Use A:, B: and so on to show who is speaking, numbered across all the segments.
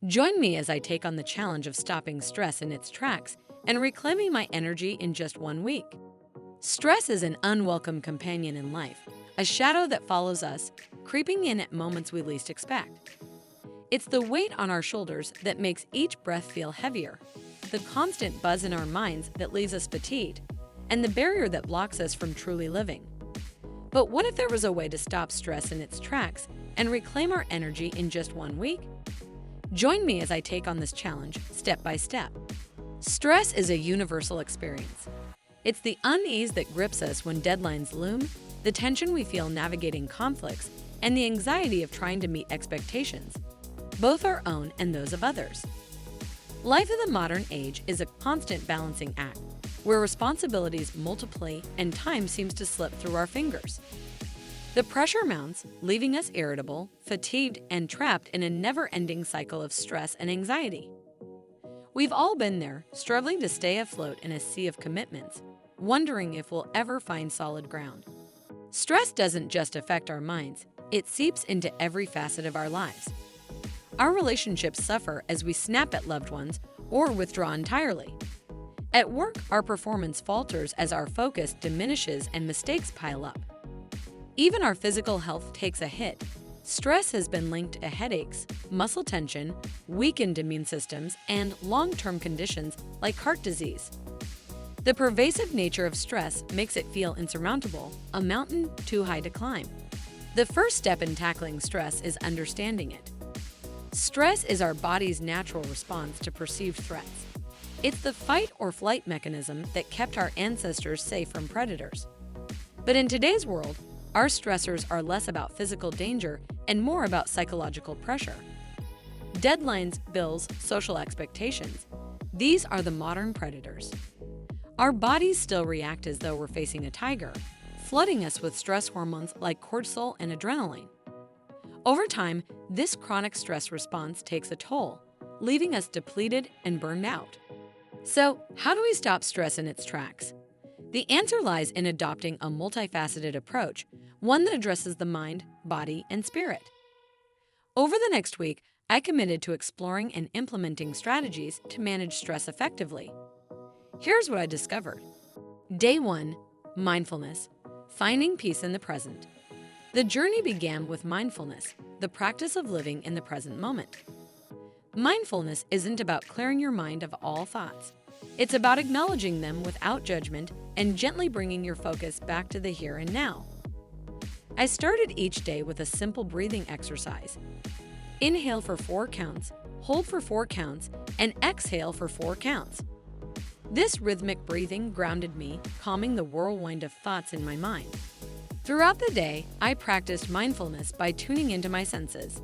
A: Join me as I take on the challenge of stopping stress in its tracks and reclaiming my energy in just 1 week. Stress is an unwelcome companion in life, a shadow that follows us, creeping in at moments we least expect. It's the weight on our shoulders that makes each breath feel heavier, the constant buzz in our minds that leaves us fatigued, and the barrier that blocks us from truly living. But what if there was a way to stop stress in its tracks and reclaim our energy in just 1 week? Join me as I take on this challenge step by step. Stress is a universal experience. It's the unease that grips us when deadlines loom, the tension we feel navigating conflicts, and the anxiety of trying to meet expectations, both our own and those of others. Life in the modern age is a constant balancing act, where responsibilities multiply and time seems to slip through our fingers. The pressure mounts, leaving us irritable, fatigued, and trapped in a never-ending cycle of stress and anxiety. We've all been there, struggling to stay afloat in a sea of commitments, wondering if we'll ever find solid ground. Stress doesn't just affect our minds, it seeps into every facet of our lives. Our relationships suffer as we snap at loved ones or withdraw entirely. At work, our performance falters as our focus diminishes and mistakes pile up. Even our physical health takes a hit. Stress has been linked to headaches, muscle tension, weakened immune systems, and long-term conditions like heart disease. The pervasive nature of stress makes it feel insurmountable, a mountain too high to climb. The first step in tackling stress is understanding it. Stress is our body's natural response to perceived threats. It's the fight or flight mechanism that kept our ancestors safe from predators. But in today's world, our stressors are less about physical danger and more about psychological pressure. Deadlines, bills, social expectations. These are the modern predators. Our bodies still react as though we're facing a tiger, flooding us with stress hormones like cortisol and adrenaline. Over time, this chronic stress response takes a toll, leaving us depleted and burned out. So, how do we stop stress in its tracks? The answer lies in adopting a multifaceted approach, one that addresses the mind, body, and spirit. Over the next week, I committed to exploring and implementing strategies to manage stress effectively. Here's what I discovered. Day 1, mindfulness, finding peace in the present. The journey began with mindfulness, the practice of living in the present moment. Mindfulness isn't about clearing your mind of all thoughts. It's about acknowledging them without judgment and gently bringing your focus back to the here and now. I started each day with a simple breathing exercise. Inhale for 4 counts, hold for 4 counts, and exhale for 4 counts. This rhythmic breathing grounded me, calming the whirlwind of thoughts in my mind. Throughout the day, I practiced mindfulness by tuning into my senses.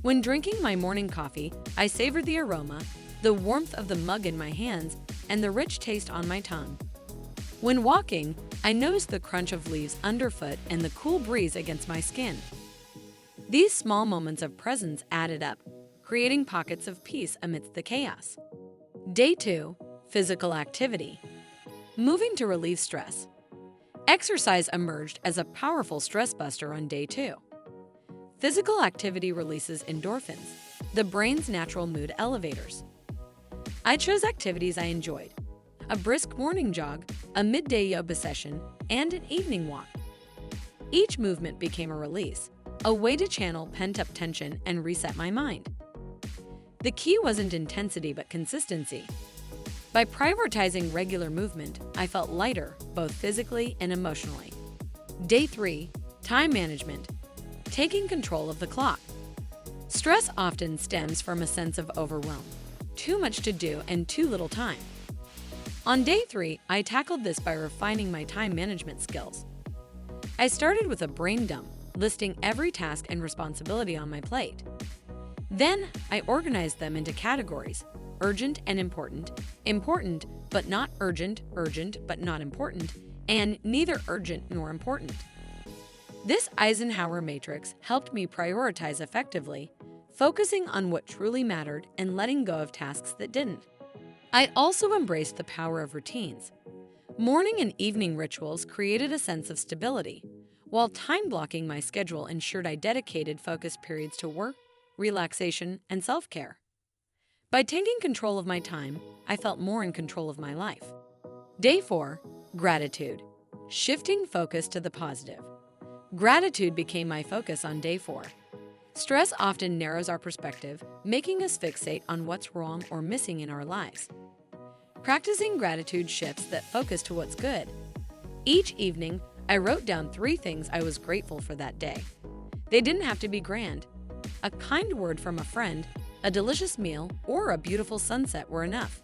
A: When drinking my morning coffee, I savored the aroma, the warmth of the mug in my hands, and the rich taste on my tongue. When walking, I noticed the crunch of leaves underfoot and the cool breeze against my skin. These small moments of presence added up, creating pockets of peace amidst the chaos. Day 2, physical activity. Moving to relieve stress. Exercise emerged as a powerful stress buster on day 2. Physical activity releases endorphins, the brain's natural mood elevators. I chose activities I enjoyed: a brisk morning jog, a midday yoga session, and an evening walk. Each movement became a release, a way to channel pent-up tension and reset my mind. The key wasn't intensity but consistency. By prioritizing regular movement, I felt lighter, both physically and emotionally. Day 3, time management. Taking control of the clock. Stress often stems from a sense of overwhelm, too much to do and too little time. On day 3, I tackled this by refining my time management skills. I started with a brain dump, listing every task and responsibility on my plate. Then, I organized them into categories: urgent and important, important but not urgent, urgent but not important, and neither urgent nor important. This Eisenhower matrix helped me prioritize effectively, focusing on what truly mattered and letting go of tasks that didn't. I also embraced the power of routines. Morning and evening rituals created a sense of stability, while time blocking my schedule ensured I dedicated focused periods to work, relaxation, and self-care. By taking control of my time, I felt more in control of my life. Day 4. Gratitude. Shifting focus to the positive. Gratitude became my focus on day 4. Stress often narrows our perspective, making us fixate on what's wrong or missing in our lives. Practicing gratitude shifts that focus to what's good. Each evening, I wrote down 3 things I was grateful for that day. They didn't have to be grand. A kind word from a friend, a delicious meal, or a beautiful sunset were enough.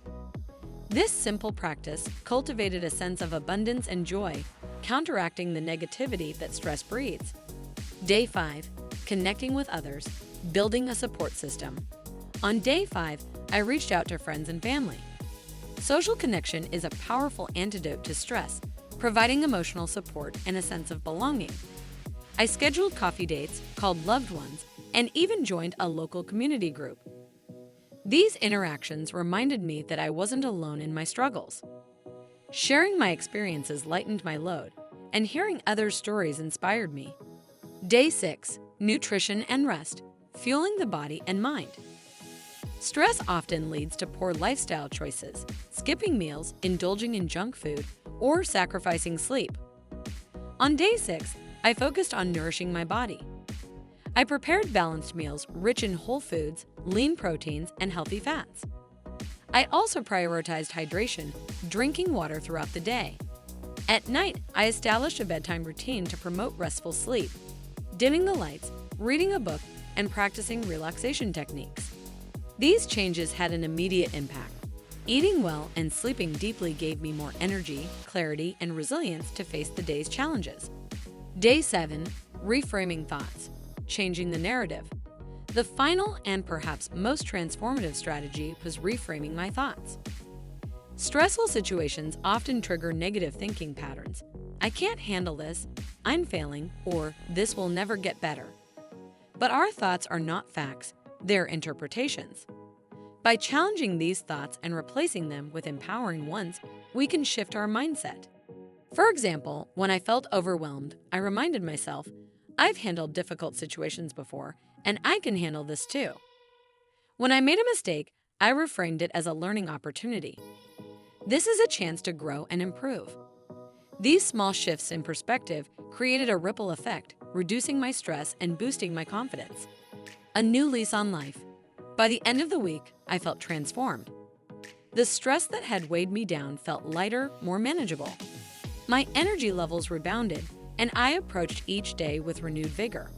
A: This simple practice cultivated a sense of abundance and joy, counteracting the negativity that stress breeds. Day 5. Connecting with others, building a support system. On day 5, I reached out to friends and family. Social connection is a powerful antidote to stress, providing emotional support and a sense of belonging. I scheduled coffee dates, called loved ones, and even joined a local community group. These interactions reminded me that I wasn't alone in my struggles. Sharing my experiences lightened my load, and hearing others' stories inspired me. Day 6. Nutrition and rest, fueling the body and mind. Stress often leads to poor lifestyle choices, skipping meals, indulging in junk food, or sacrificing sleep. On day 6, I focused on nourishing my body. I prepared balanced meals rich in whole foods, lean proteins, and healthy fats. I also prioritized hydration, drinking water throughout the day. At night, I established a bedtime routine to promote restful sleep, dimming the lights, reading a book, and practicing relaxation techniques. These changes had an immediate impact. Eating well and sleeping deeply gave me more energy, clarity, and resilience to face the day's challenges. Day 7. Reframing thoughts, changing the narrative. The final and perhaps most transformative strategy was reframing my thoughts. Stressful situations often trigger negative thinking patterns. I can't handle this, I'm failing, or this will never get better. But our thoughts are not facts, they're interpretations. By challenging these thoughts and replacing them with empowering ones, we can shift our mindset. For example, when I felt overwhelmed, I reminded myself, I've handled difficult situations before, and I can handle this too. When I made a mistake, I reframed it as a learning opportunity. This is a chance to grow and improve. These small shifts in perspective created a ripple effect, reducing my stress and boosting my confidence. A new lease on life. By the end of the week, I felt transformed. The stress that had weighed me down felt lighter, more manageable. My energy levels rebounded, and I approached each day with renewed vigor.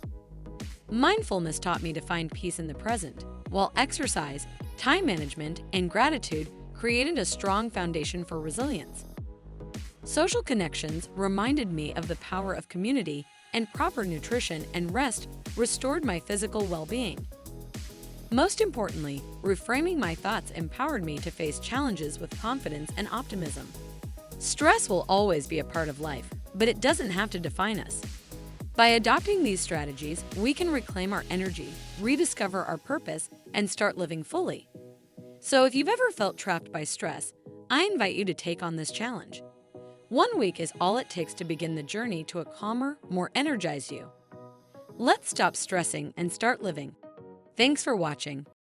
A: Mindfulness taught me to find peace in the present, while exercise, time management, and gratitude created a strong foundation for resilience. Social connections reminded me of the power of community, and proper nutrition and rest restored my physical well-being. Most importantly, reframing my thoughts empowered me to face challenges with confidence and optimism. Stress will always be a part of life, but it doesn't have to define us. By adopting these strategies, we can reclaim our energy, rediscover our purpose, and start living fully. So if you've ever felt trapped by stress, I invite you to take on this challenge. 1 week is all it takes to begin the journey to a calmer, more energized you. Let's stop stressing and start living. Thanks for watching.